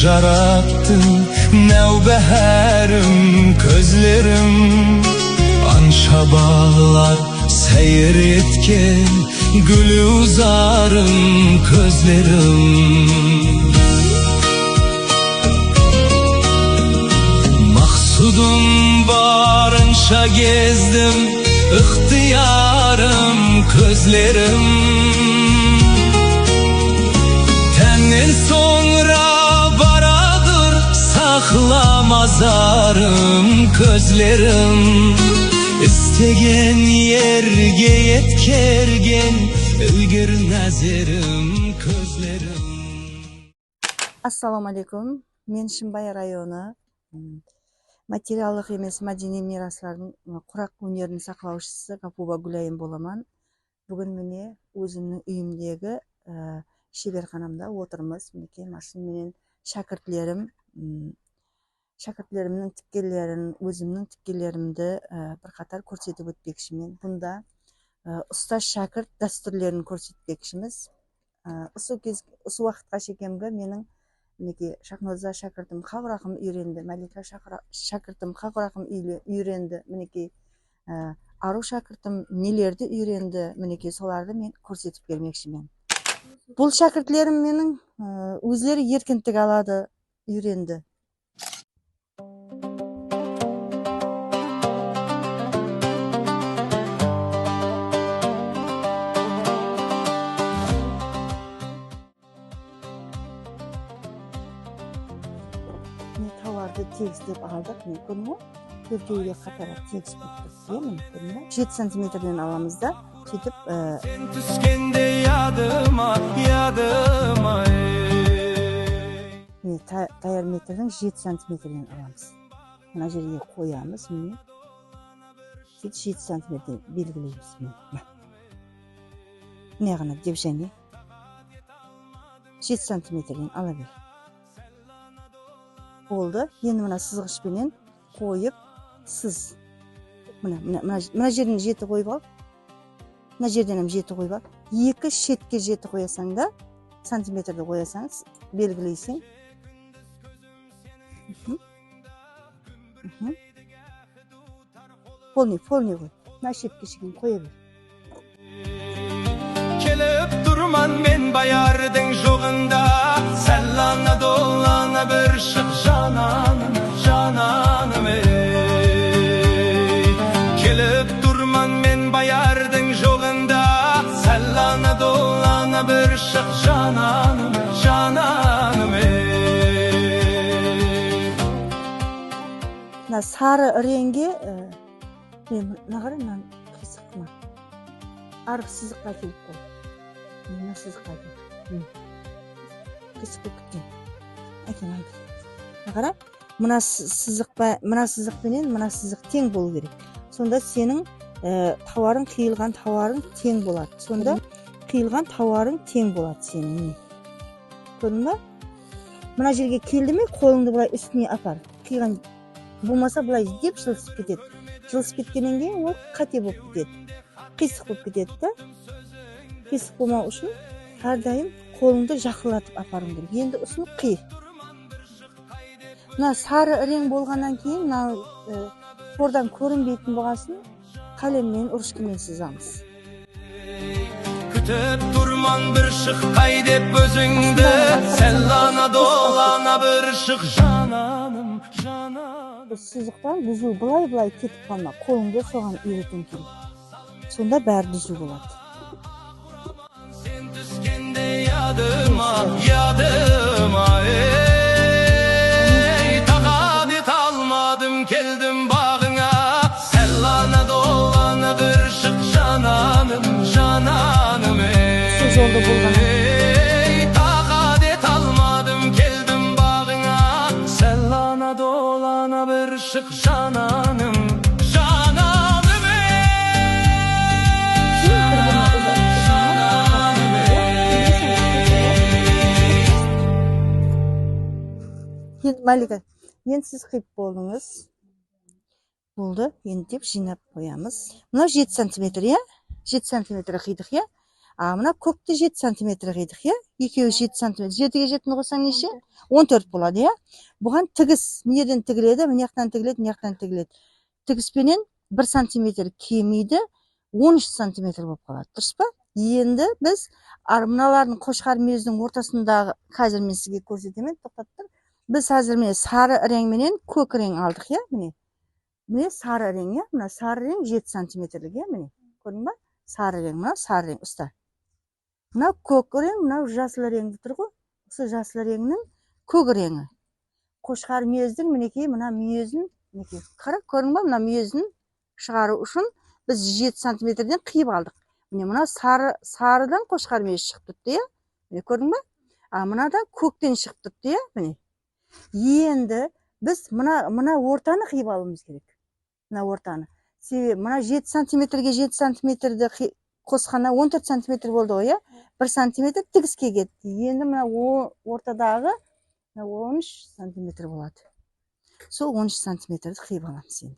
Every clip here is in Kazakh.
jarattın nevbeherim közlerim Anşa bağlar seyir etken gülü uzarım közlerim Maksudum barınça gezdim ihtiyarım közlerim Tenden sonra baradır saklamazarım közlerim İstegen yerge yetkergen ilgir nazerim közlerim Assalomu alaykum. Men Shimbay rayoni materiallik emas madaniy meroslarning Quruq unyerini saqlovchisi Gapuba Gulayim bo'laman. Bugun meni o'zimning uyimdagi sheberxonamda o'tirmiz. Meniki mana mening shogirdlarimning tikkanlarini, o'zimning tikkanlarimni bir qator ko'rsatib o'tmoqchiman. Bunda ustoz shogird dasturlarini ko'rsatmoqchimiz. O'sha vaqtgacha ekanga mening Niki Shahnoza shogirdim qavraqim uyrendi, Malika shogirdim qavraqim uyrendi, meniki Aru shogirdim nelerdi uyrendi, meniki solarni men ko'rsatib bermoqchiman. Bu shogirdlarim mening o'zlari erkinlik oladi, uyrendi. Tovarni tegislab oldik, mumkinmi? Ko'rkayga qatarib tegishib turibdi, mumkinmi? 7 santimetrdan olamizda, ketib Sen tuskende yadıma tayyor metrdan 7 santimetrdan olamiz. Mana yerga qo'yamiz, buni 7 santimetr belgilaymiz. Nega devshani 7 santimetrdan olaver. Oldu. Endi mana sizg'ish bilan qo'yib, siz mana yerni jeti qo'yib ol. Mana yerdan ham jeti qo'yib ol. Ikki chetga jeti qo'yasang-da, santimetrda qo'yasangiz, belgilaysang. Polni qo'y. Mana chetga qo'yaver. Kelip durman men bayardın joğunda Sellana dolana bir şık cananım ey Kelip durman men bayardın joğunda Sellana dolana bir şık cananım ey Na sarı rengi nagaran kısıkma. Arif sizikqa kelib qo'y. Mana sizikqa kelib. Kesib ketgan. Aytaman. Qara, mana siziq bilan mana siziq teng bo'lishi kerak. Sonda sening tovaring qiyilgan tovaring teng bo'ladi. Sonda qiyilgan tovaring teng bo'ladi sening. Ko'rdingmi? Mana yerga keldimi, qo'lingni bulay ustini apar. Qiygan bo'lmasa bulay deb shilsib ketadi. Shilsib ketgandan keyin u qati bo'lib ketadi. Qisiq bo'lib ketadi-da. Qisiq bo'lmoq uchun har doim qo'lingni yaqinlatib aparing kerak. Endi usini qiy. Mana sari rang bo'lgandan keyin to'rdan ko'rinmaydigan bo'lgansin qalamdan urishkimen sizamiz. Kütüp durman bir şık kaydep özüngde Sellana dolana bir şık cananım Bu siziqdan buzuv bulay ketib qolma. Qo'lingga so'g'an uyreting kerak. Sonda bari düzü bo'ladi. Sen tuskende yadıma ey Taqadet almadım keldim bağına Sellana dolana bir şık cananım Siz orada ey Taqadet almadım keldim bağına Sellana dolana bir şık cananım Malika, endi siz qilib bo'ldingiz. Bo'ldi. Endi deb jинап qo'yamiz. Mana 7 santimetr ya. 7 santimetr qiydik ya. Мына көкті 7 сантиметр қидық, иә? Екеуі 7 сантиметр. 7-ге 7-ні қоссаң неше? 14 болады, иә? Бұған тігіс, неден тігіледі? Мына жақтан тігіледі, мына жақтан тігіледі. Тігіспенен 1 сантиметр кемиді, 13 сантиметр болып қалады. Дұрыс па? Енді біз мыналардың қошқар мүйіздің ортасындағы, қазір мен сізге көрсетемін, тоқтап тұр. Біз қазір міне сары рең менен көк рең алдық, иә? Міне сары рең, иә? Мына сары рең 7 сантиметрлік, иә? Міне. Көрдің ба? Сары рең, мына сары рең, ұста. Мына көк рең, мына жасыл реңді тұр ғой. Осы жасыл реңнің көк реңі. Қошқар мүйіздің мінекей мына мүйізін, мінекей. Қара, көрдің ба? Мына мүйізін шығару үшін біз 7 сантиметрден қиып алдық. Міне мына сарыдан қошқар мүйіз шығып тұрды, иә? Міне көрдің ба? Мынада көктен шығып тұрды, иә? Міне. Енді біз мына ортаны қиып алуымыз керек. Мына ортаны. Себебі мына 7 сантиметрге 7 сантиметрді қосқанда 14 сантиметр болды ғой, иә? 1 сантиметр тігіске кетті. Енді мына ортадағы 13 сантиметр болады. Сол 13 сантиметрді қиып аламыз енді.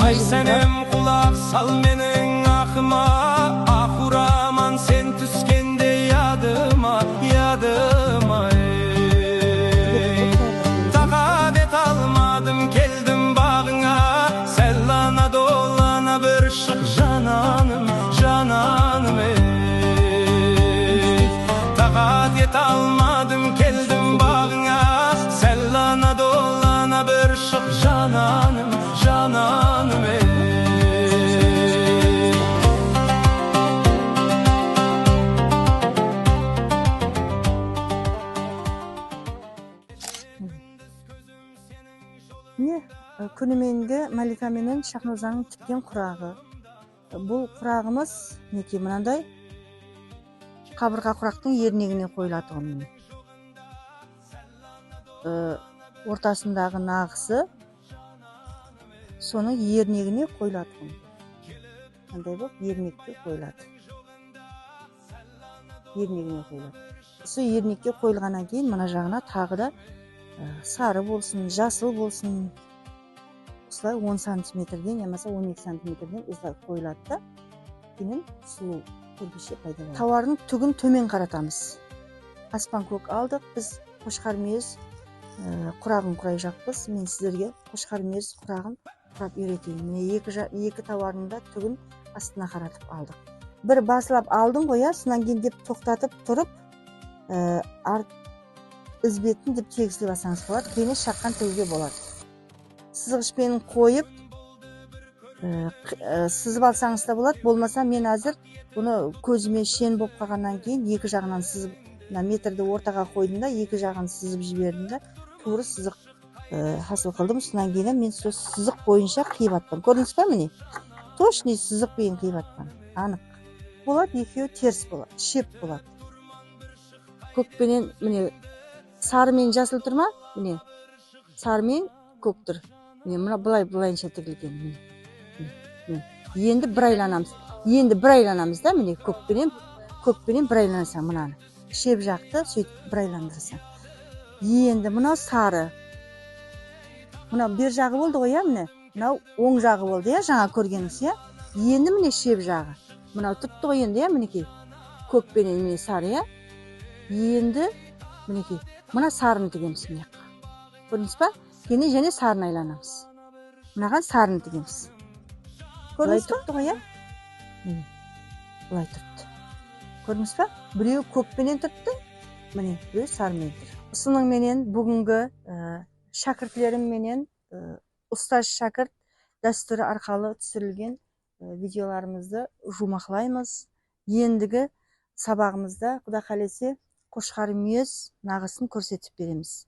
Ay senem kulak sal menin akıma, ahuraman sen tüskende yadıma, yadıma ey. Takadet almadım geldim bağına, sellana dolana bir şık cananım, cananım ey. Takadet almadım geldim bağına, sellana dolana bir şık cananım, cananım ey. Міне күніменгі Малика менен Шахнозаның тіккен құрағы. Бұл құрағымыз неке мынандай қабырға құрақтың ернегіне қойылады ғой. Ортасындағы нағысы соның ернегіне қойылады ғой. Қандай болып ернекке қойылады. Ернегіне қойылады. Осы ернекке қойылғаннан кейін мына жағына тағы да сары болсын, жасыл болсын, осылай 10 сантиметрден, немесе 12 сантиметрден осылай қойылады да, кейін сұлу көргіше пайда болады. Тауардың түгін төмен қаратамыз. Аспан көк алдық, біз қошқар мүйіз құрағын құрай жақпыз. Мен сіздерге қошқар мүйіз құрағын құрап үйретейін. Міне екі тауардың да түгін астына қаратып алдық. Бір басылап алдың ғой, содан кейін деп тоқтатып тұрып, ізбетін деп тегісіліп алсаңыз болады, кейін шаққан тігуге болады. Сызғышпен қойып сызып алсаңыз да болады. Болмаса мен әзір бұны көзіме шен болып қалғаннан кейін екі жағынан сызып, метрді ортаға қойдым да, екі жағын сызып жібердім да, тура сызық хасыл қылдым. Содан кейін мен сол сызық бойынша қиып аттым. Көрдіңіз ба міне? Точный сызық бойын қиып аттым. Анық. Болады, екеуі теріс болады, шеп болады. Көкпенен міне сары мен жасыл тұр ма? Міне сары мен көк тұр. Міне мына былайынша тігілген. Енді бір айланамыз. Да, міне көкпенен бір айлансаң мынаны. Шеп жақты сөйтіп бір айландырсаң. Енді мына сары. Мына бер жағы болды ғой, міне. Мынау оң жағы болды, жаңа көргеніңіз, Енді міне шеп жағы. Мынау тұртты ғой енді, мінекей. Көкпенен міне сары, Енді мінекей. Мына сарыны тігеміз міне. Көрдіңіз ба? Енді және сарыны айланамыз. Мынаған сарыны тігеміз. Көрдіңіз ба? Бұлай тұртты. Көрдіңіз ба? Біреу көкпенен тұртты, міне біреу сарымен тұр. Осының менен бүгінгі шәкіртлерім менен ұстаз шәкірт дәстүрі арқалы түсірілген видеоларымызды жұмақлаймыз. Ендігі сабағымызда Құда қаласа қошқар мүйіз нағысын көрсетіп береміз.